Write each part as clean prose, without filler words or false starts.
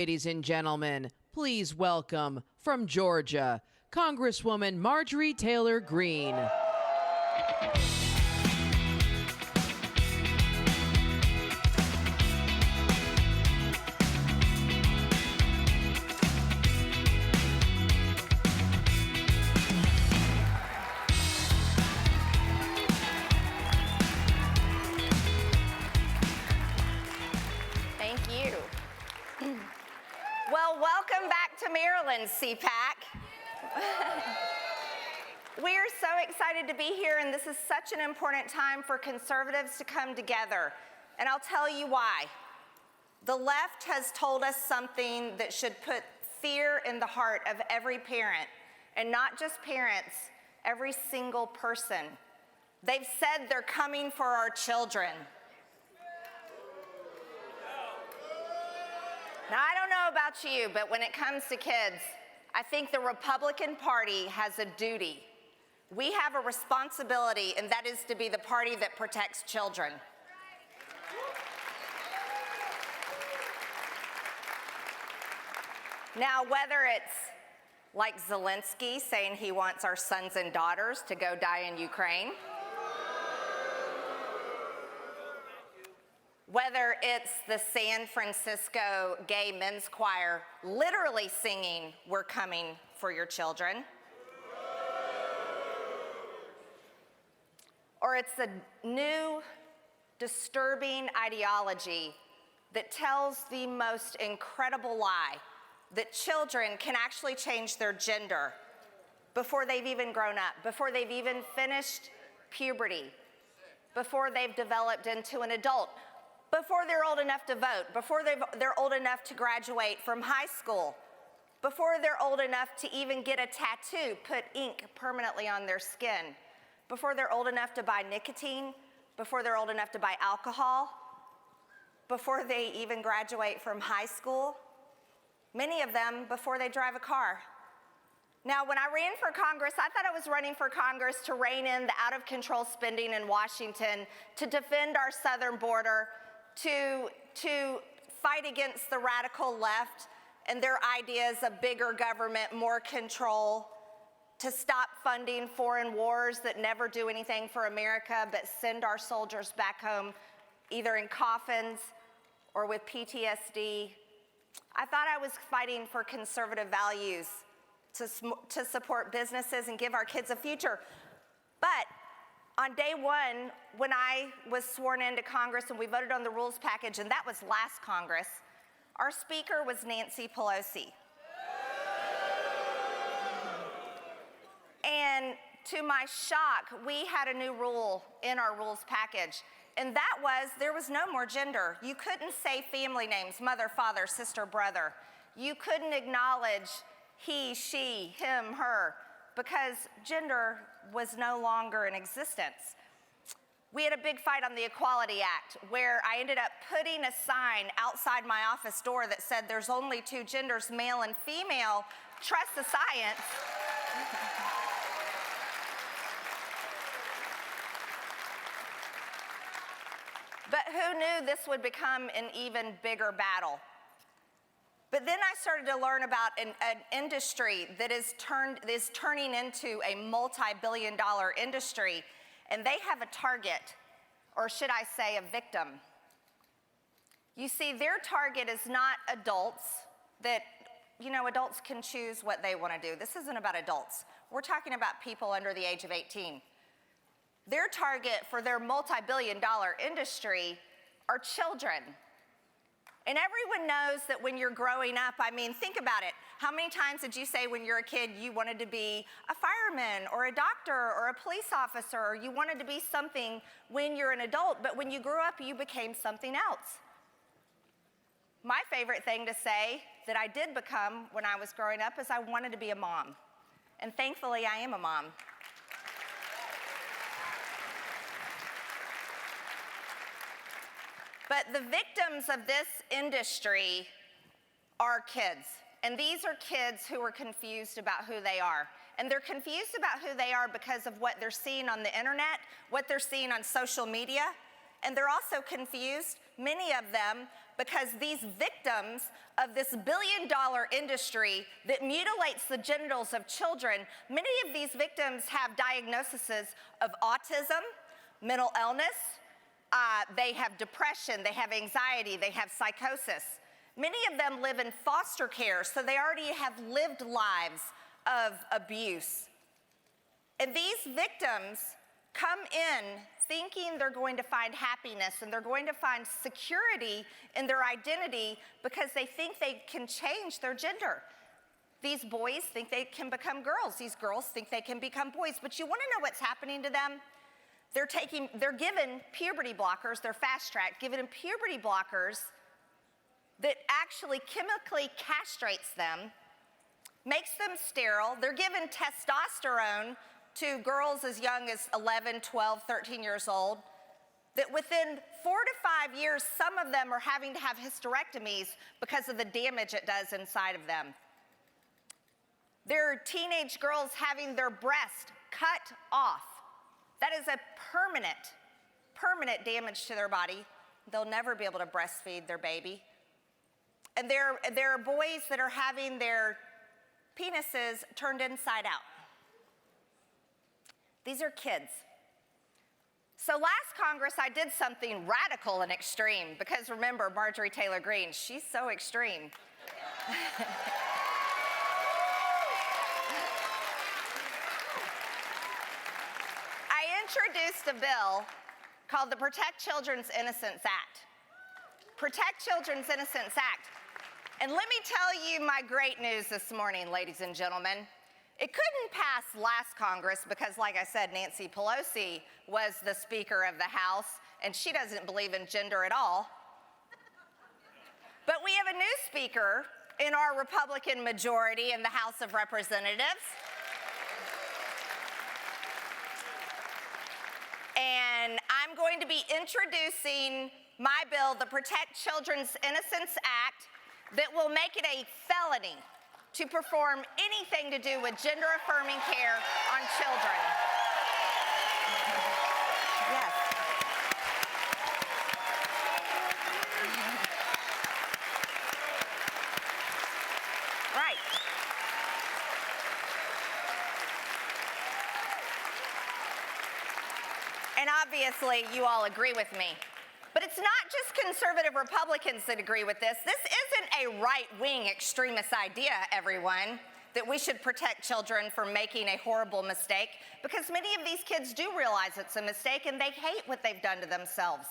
Ladies and gentlemen, please welcome from Georgia, Congresswoman Marjorie Taylor Greene. Thank you. Well, welcome back to Maryland, CPAC. We are so excited to be here, and this is such an important time for conservatives to come together. And I'll tell you why. The left has told us something that should put fear in the heart of every parent, and not just parents, every single person. They've said they're coming for our children. Now, I don't know about you, but when it comes to kids, I think the Republican Party has a duty. We have a responsibility, and that is to be the party that protects children. Now, whether it's like Zelensky saying he wants our sons and daughters to go die in Ukraine, whether it's the San Francisco Gay Men's Choir literally singing, "We're coming for your children," or it's a new, disturbing ideology that tells the most incredible lie that children can actually change their gender before they've even grown up, before they've even finished puberty, before they've developed into an adult, before they're old enough to vote, before they're old enough to graduate from high school, before they're old enough to even get a tattoo, put ink permanently on their skin, before they're old enough to buy nicotine, before they're old enough to buy alcohol, before they even graduate from high school, many of them before they drive a car. Now, when I ran for Congress, I thought I was running for Congress to rein in the out-of-control spending in Washington, to defend our southern border, to fight against the radical left and their ideas of bigger government, more control, to stop funding foreign wars that never do anything for America but send our soldiers back home either in coffins or with PTSD. I thought I was fighting for conservative values to support businesses and give our kids a future. But on day one, when I was sworn into Congress and we voted on the rules package, and that was last Congress, our speaker was Nancy Pelosi. And to my shock, we had a new rule in our rules package, and that was there was no more gender. You couldn't say family names, mother, father, sister, brother. You couldn't acknowledge he, she, him, her, because gender was no longer in existence. We had a big fight on the Equality Act where I ended up putting a sign outside my office door that said there's only two genders, male and female, trust the science. But who knew this would become an even bigger battle? But then I started to learn about an industry that is turning into a multi-billion-dollar industry, and they have a target, or should I say a victim. You see, their target is not adults that, adults can choose what they want to do. This isn't about adults. We're talking about people under the age of 18. Their target for their multi-billion-dollar industry are children. And everyone knows that when you're growing up, think about it. How many times did you say when you're a kid you wanted to be a fireman or a doctor or a police officer, or you wanted to be something when you're an adult, but when you grew up, you became something else? My favorite thing to say that I did become when I was growing up is I wanted to be a mom. And thankfully, I am a mom. But the victims of this industry are kids. And these are kids who are confused about who they are. And they're confused about who they are because of what they're seeing on the internet, what they're seeing on social media. And they're also confused, many of them, because these victims of this billion-dollar industry that mutilates the genitals of children, many of these victims have diagnoses of autism, mental illness, they have depression, they have anxiety, they have psychosis. Many of them live in foster care, so they already have lived lives of abuse. And these victims come in thinking they're going to find happiness and they're going to find security in their identity because they think they can change their gender. These boys think they can become girls. These girls think they can become boys. But you want to know what's happening to them? They're given puberty blockers, they're fast-tracked, given puberty blockers that actually chemically castrates them, makes them sterile. They're given testosterone to girls as young as 11, 12, 13 years old, that within 4 to 5 years, some of them are having to have hysterectomies because of the damage it does inside of them. There are teenage girls having their breast cut off. That is a permanent damage to their body. They'll never be able to breastfeed their baby. And there are boys that are having their penises turned inside out. These are kids. So last Congress, I did something radical and extreme because remember, Marjorie Taylor Greene, she's so extreme. I introduced a bill called the Protect Children's Innocence Act. Protect Children's Innocence Act. And let me tell you my great news this morning, ladies and gentlemen. It couldn't pass last Congress because, like I said, Nancy Pelosi was the Speaker of the House, and she doesn't believe in gender at all. But we have a new Speaker in our Republican majority in the House of Representatives. And I'm going to be introducing my bill, the Protect Children's Innocence Act, that will make it a felony to perform anything to do with gender-affirming care on children. Yes. Right. And obviously, you all agree with me. But it's not just conservative Republicans that agree with this. This isn't a right-wing extremist idea, everyone, that we should protect children from making a horrible mistake, because many of these kids do realize it's a mistake and they hate what they've done to themselves.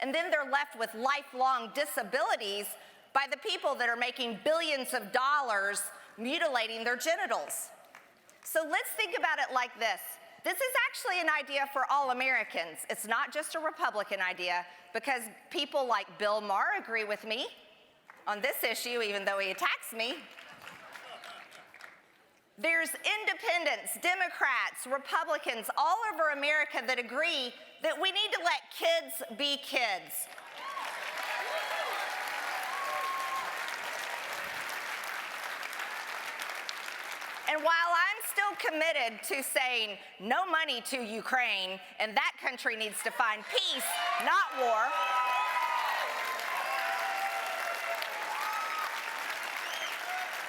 And then they're left with lifelong disabilities by the people that are making billions of dollars mutilating their genitals. So let's think about it like this. This is actually an idea for all Americans. It's not just a Republican idea, because people like Bill Maher agree with me on this issue, even though he attacks me. There's independents, Democrats, Republicans all over America that agree that we need to let kids be kids. And while I'm still committed to saying no money to Ukraine, and that country needs to find peace, not war,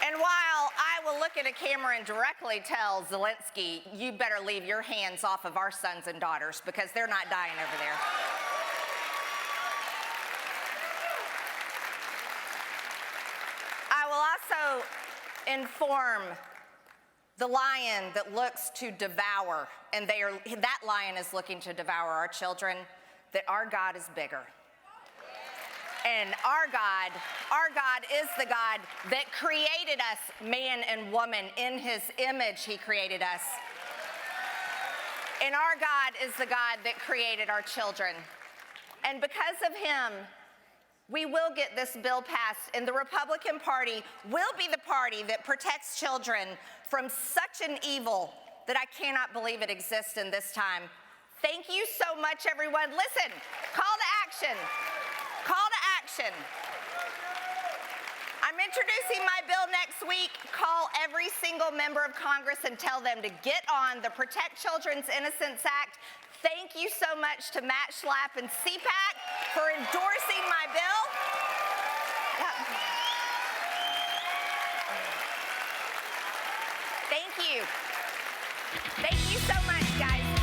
and while I will look at a camera and directly tell Zelensky, you better leave your hands off of our sons and daughters because they're not dying over there. I will also inform the lion that looks to devour, and that lion is looking to devour our children, that our God is bigger. And our God is the God that created us, man and woman. In his image, he created us. And our God is the God that created our children. And because of him, we will get this bill passed, and the Republican Party will be the party that protects children from such an evil that I cannot believe it exists in this time. Thank you so much, everyone. Listen, call to action. Call to action. I'm introducing my bill next week. Call every single member of Congress and tell them to get on the Protect Children's Innocence Act. Thank you so much to Matt Schlapp and CPAC for endorsing my bill. Thank you. Thank you so much, guys.